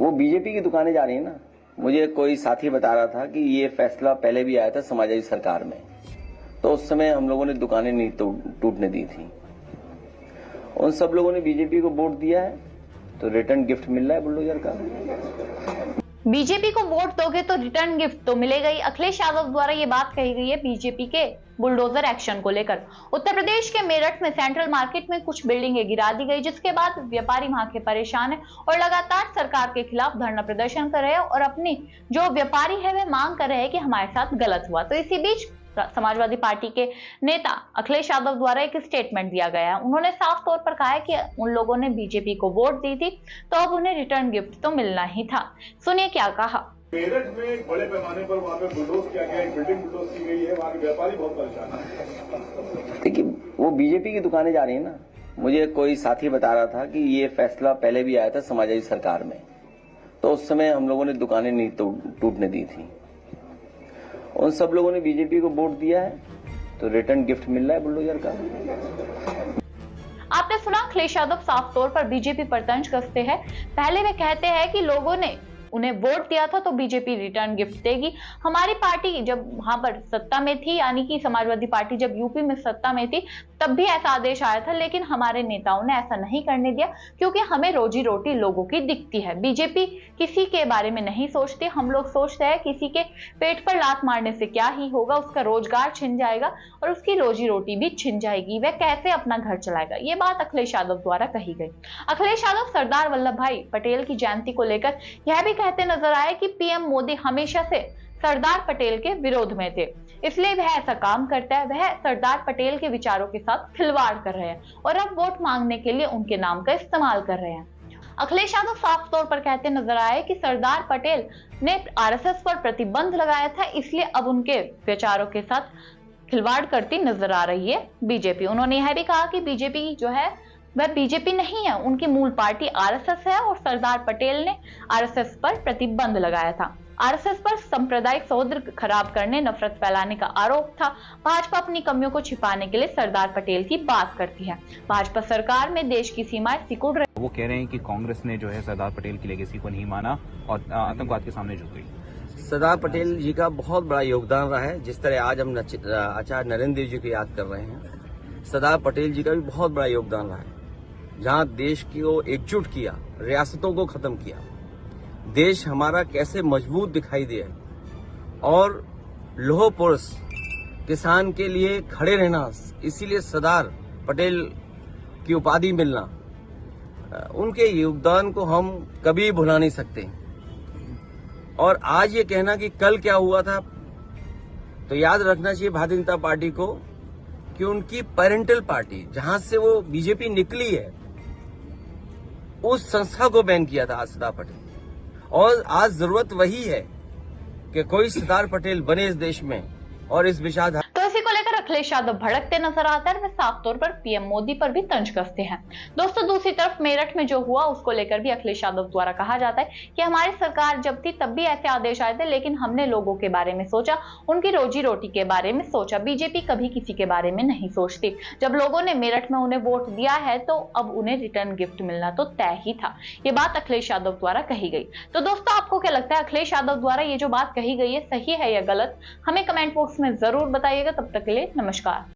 वो बीजेपी की दुकानें जा रही है ना। मुझे कोई साथी बता रहा था कि ये फैसला पहले भी आया था समाजवादी सरकार में, तो उस समय हम लोगों ने दुकानें नहीं टूटने दी थी। उन सब लोगों ने बीजेपी को वोट दिया है तो रिटर्न गिफ्ट मिल रहा है बुलडोजर का। बीजेपी को वोट दोगे तो रिटर्न गिफ्ट तो मिलेगा ही। अखिलेश यादव द्वारा ये बात कही गई है बीजेपी के बुलडोजर एक्शन को लेकर। उत्तर प्रदेश के मेरठ में सेंट्रल मार्केट में कुछ बिल्डिंगें गिरा दी गई, जिसके बाद व्यापारी वहां के परेशान है और लगातार सरकार के खिलाफ धरना प्रदर्शन कर रहे हैं और अपनी जो व्यापारी है वे मांग कर रहे हैं कि हमारे साथ गलत हुआ। तो इसी बीच समाजवादी पार्टी के नेता अखिलेश यादव द्वारा एक स्टेटमेंट दिया गया है। उन्होंने साफ तौर पर कहा है कि उन लोगों ने बीजेपी को वोट दी थी तो अब उन्हें रिटर्न गिफ्ट तो मिलना ही था। सुनिए क्या कहा। मेरठ में एक बड़े पैमाने पर वहाँ पे बुलडोज किया गया, एक बिल्डिंग बुलडोज की गई है, वहाँ के व्यापारी बहुत परेशान है। देखिए, वो बीजेपी की दुकानें जा रही है ना। मुझे कोई साथी बता रहा था कि ये फैसला पहले भी आया था समाजवादी सरकार में, तो उस समय हम लोगों ने दुकानें नहीं टूटने दी थी। उन सब लोगों ने बीजेपी को वोट दिया है तो रिटर्न गिफ्ट मिल रहा है बुलडोजर का। आपने सुना, अखिलेश यादव साफ तौर पर बीजेपी पर तंज कसते हैं। पहले वे कहते हैं कि लोगों ने उन्हें वोट दिया था तो बीजेपी रिटर्न गिफ्ट देगी। हमारी पार्टी जब वहां पर सत्ता में थी, यानी कि समाजवादी पार्टी जब यूपी में सत्ता में थी, तब भी ऐसा आदेश आया था, लेकिन हमारे नेताओं ने ऐसा नहीं करने दिया क्योंकि हमें रोजी रोटी लोगों की दिखती है। बीजेपी किसी के बारे में नहीं सोचती। हम लोग सोचते हैं किसी के पेट पर लात मारने से क्या ही होगा, उसका रोजगार छिन जाएगा और उसकी रोजी रोटी भी छिन जाएगी, वह कैसे अपना घर चलाएगा। ये बात अखिलेश यादव द्वारा कही गई। अखिलेश यादव सरदार वल्लभ भाई पटेल की जयंती को लेकर यह भी कहते नजर आए कि पीएम मोदी हमेशा से सरदार पटेल के विरोध में थे, इसलिए वह ऐसा काम करता है। वह सरदार पटेल के विचारों के साथ खिलवाड़ कर रहे हैं और अब वोट मांगने के लिए उनके नाम का इस्तेमाल कर रहे हैं। अखिलेश यादव साफ तौर पर कहते नजर आए कि सरदार पटेल ने आरएसएस पर प्रतिबंध लगाया था, इसलिए अब उनके विचारों के साथ खिलवाड़ करती नजर आ रही है बीजेपी। उन्होंने यह भी कहा कि बीजेपी जो है वह बीजेपी नहीं है, उनकी मूल पार्टी आरएसएस है और सरदार पटेल ने आरएसएस पर प्रतिबंध लगाया था। आरएसएस पर सांप्रदायिक सौहार्द खराब करने, नफरत फैलाने का आरोप था। भाजपा अपनी कमियों को छिपाने के लिए सरदार पटेल की बात करती है। भाजपा सरकार में देश की सीमाएं सिकुड़ रही। वो कह रहे हैं कि कांग्रेस ने जो है सरदार पटेल की लेगेसी को नहीं माना और आतंकवाद के सामने झुक गई। सरदार पटेल जी का बहुत बड़ा योगदान रहा है। जिस तरह आज हम आचार्य नरेंद्र देव जी को याद कर रहे हैं, सरदार पटेल जी का भी बहुत बड़ा योगदान रहा है। जहां देश को एकजुट किया, रियासतों को खत्म किया, देश हमारा कैसे मजबूत दिखाई दिया और लौह पुरुष किसान के लिए खड़े रहना, इसीलिए सरदार पटेल की उपाधि मिलना, उनके योगदान को हम कभी भुला नहीं सकते। और आज ये कहना कि कल क्या हुआ था, तो याद रखना चाहिए भारतीय जनता पार्टी को कि उनकी पेरेंटल पार्टी जहां से वो बीजेपी निकली है, उस संस्था को बैन किया था सरदार पटेल। और आज जरूरत वही है कि कोई सरदार पटेल बने इस देश में और इस विषाद। तो इसी को लेकर अखिलेश यादव भड़कते नजर आते हैं। वे साफ तौर पर पीएम मोदी पर भी तंज कसते हैं। दोस्तों, दूसरी तरफ मेरठ में जो हुआ उसको लेकर भी अखिलेश यादव द्वारा कहा जाता है कि हमारी सरकार जब थी तब भी ऐसे आदेश आए थे, लेकिन हमने लोगों के बारे में सोचा, उनकी रोजी रोटी के बारे में सोचा। बीजेपी कभी किसी के बारे में नहीं सोचती। जब लोगों ने मेरठ में उन्हें वोट दिया है तो अब उन्हें रिटर्न गिफ्ट मिलना तो तय ही था। ये बात अखिलेश यादव द्वारा कही गई। तो दोस्तों, आपको क्या लगता है, अखिलेश यादव द्वारा ये जो बात कही गई है सही है या गलत? हमें कमेंट बॉक्स में जरूर बताइएगा। तब तक के लिए नमस्कार।